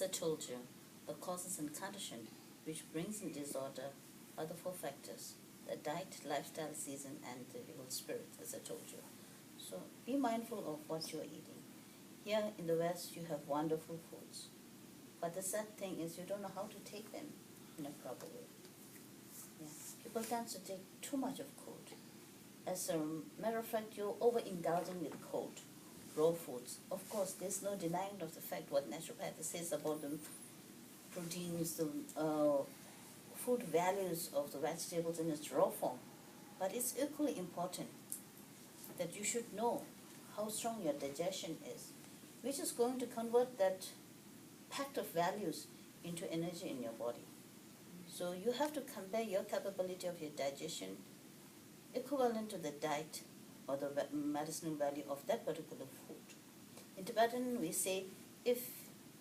As I told you, the causes and condition which brings in disorder are the four factors: the diet, lifestyle, season, and the evil spirit, as I told you. So be mindful of what you're eating. Here in the West, you have wonderful foods. But the sad thing is you don't know how to take them in a proper way. Yeah. People tend to take too much of cold. As a matter of fact, you're overindulging with cold, raw foods. Of course, there's no denying of the fact what naturopathy says about the proteins, the food values of the vegetables in its raw form. But it's equally important that you should know how strong your digestion is, which is going to convert that pact of values into energy in your body. So you have to compare your capability of your digestion equivalent to the diet or the medicinal value of that particular food. In Tibetan, we say if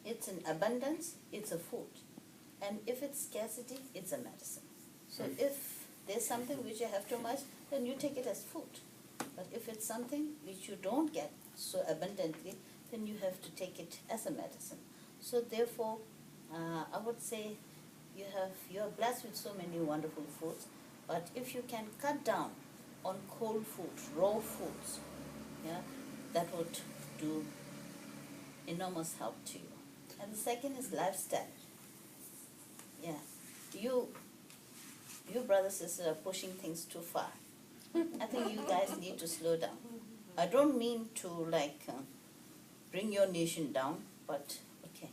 it's in abundance, it's a food. And if it's scarcity, it's a medicine. So if there's something which you have too much, then you take it as food. But if it's something which you don't get so abundantly, then you have to take it as a medicine. So therefore, I would say you're blessed with so many wonderful foods, but if you can cut down on cold foods, raw foods, yeah, that would do enormous help to you. And the second is lifestyle. Yeah, you brothers and sisters are pushing things too far. I think you guys need to slow down. I don't mean to bring your nation down, but okay,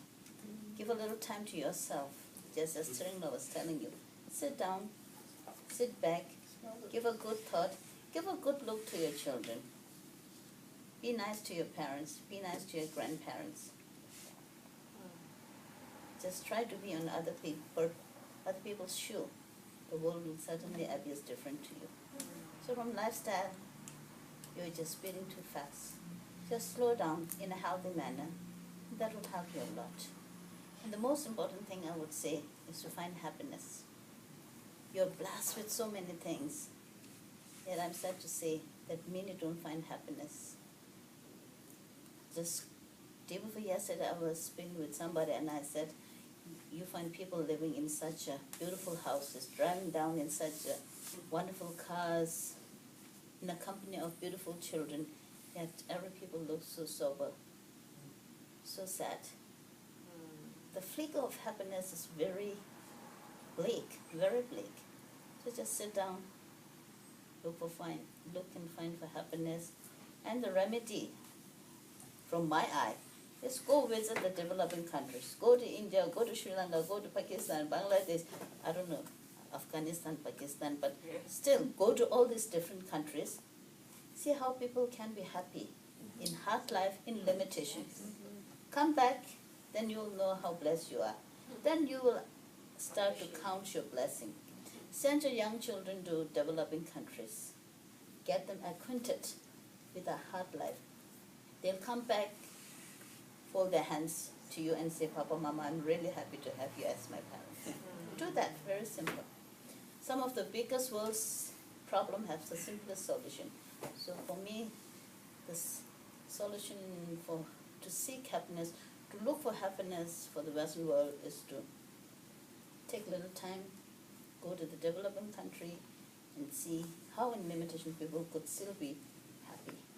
give a little time to yourself. Just as Tringa was telling you, sit down, sit back, give a good thought, give a good look to your children. Be nice to your parents, be nice to your grandparents. Just try to be on other people's shoe. The world will certainly appear different to you. So from lifestyle, you're just speeding too fast. Just slow down in a healthy manner. That will help you a lot. And the most important thing I would say is to find happiness. You're blessed with so many things, yet I'm sad to say that many don't find happiness. Just day before yesterday, I was speaking with somebody and I said, you find people living in such beautiful houses, driving down in such wonderful cars, in a company of beautiful children, yet every people look so sober, so sad. The flicker of happiness is very bleak, very bleak. So just sit down, look and find for happiness. And the remedy, from my eye, is go visit the developing countries. Go to India, go to Sri Lanka, go to Pakistan, Bangladesh, I don't know, Afghanistan, Pakistan, but still go to all these different countries. See how people can be happy in hard life, in limitations. Come back, then you will know how blessed you are. Then you will start to count your blessing. Send your young children to developing countries. Get them acquainted with a hard life. They'll come back, fold their hands to you and say, Papa, Mama, I'm really happy to have you as my parents. Do that, very simple. Some of the biggest world's problems have the simplest solution. So for me, this solution to seek happiness, to look for happiness for the Western world is to take a little time, go to the developing country and see how in limitation people could still be